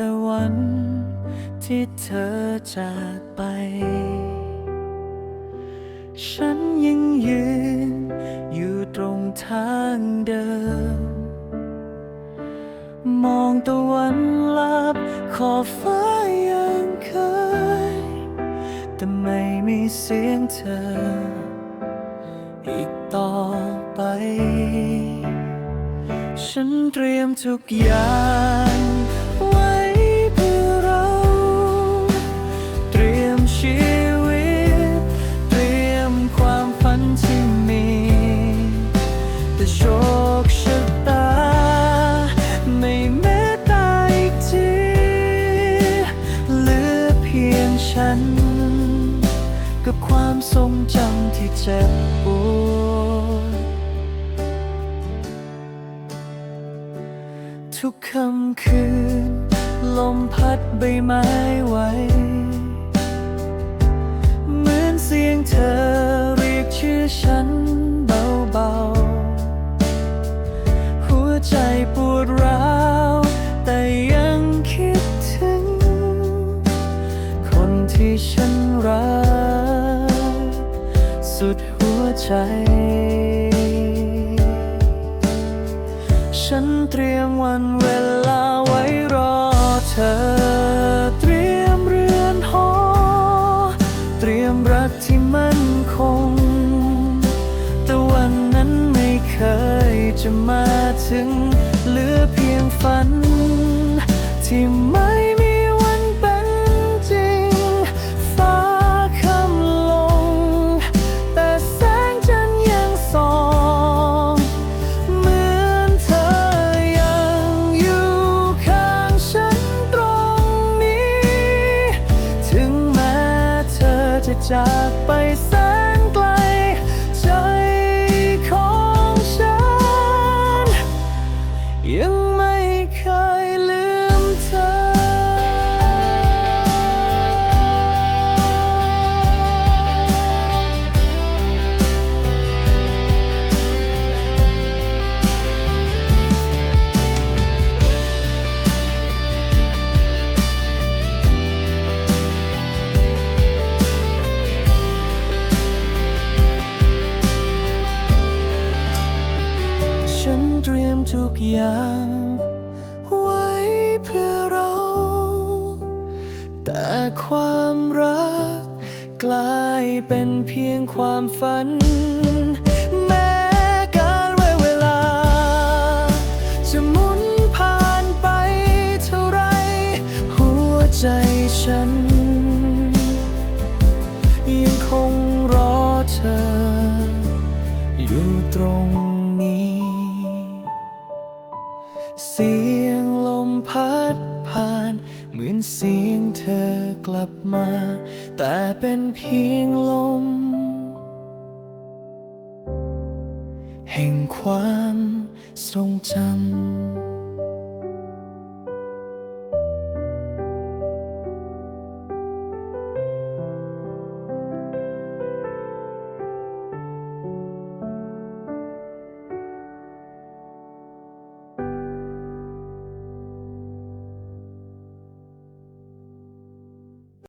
แต่วันที่เธอจากไปฉันยังยืนอยู่ตรงทางเดิมมองตะวันลับขอบฟ้ายังเคยแต่ไม่มีเสียงเธออีกต่อไปฉันเตรียมทุกอย่างไว้เพื่อเราเตรียมชีวิตเตรียมความฝันที่มีแต่โชคชะตาไม่เมตตาอีกทีเหลือเพียงฉันกับความทรงจำที่เจ็บปวดทุกค่ำคืนลมพัดใบไม้ไหวเหมือนเสียงเธอเรียกชื่อฉันเบาๆหัวใจปวดร้าวแต่ยังคิดถึงคนที่ฉันรักสุดหัวใจฉันเตรียมวันเวลาไว้รอเธอเตรียมเรือนหอเตรียมรักที่มั่นคงแต่วันนั้นไม่เคยจะมาถึงเหลือเพียงฝันที่ไม่มีวันเป็นจริงฟ้าค่ำลงแต่แสงจันทร์ยังส่องเหมือนเธอยังอยู่ข้างฉันตรงนี้ถึงแม้เธอจะจากไปแสนไกลใจของฉันยังไม่เคยลืมเธอฉันเตรียมทุกอย่างไว้เพื่อเรา แต่ความรักกลายเป็นเพียงความฝันแม้การเวลาจะหมุนผ่านไปเท่าไรหัวใจฉันยังคงรอเธออยู่ตรงนี้ เสียงลมพัดผ่านเหมือนเสียงเธอกลับมาแต่เป็นเพียงลมแห่งความทรงจำ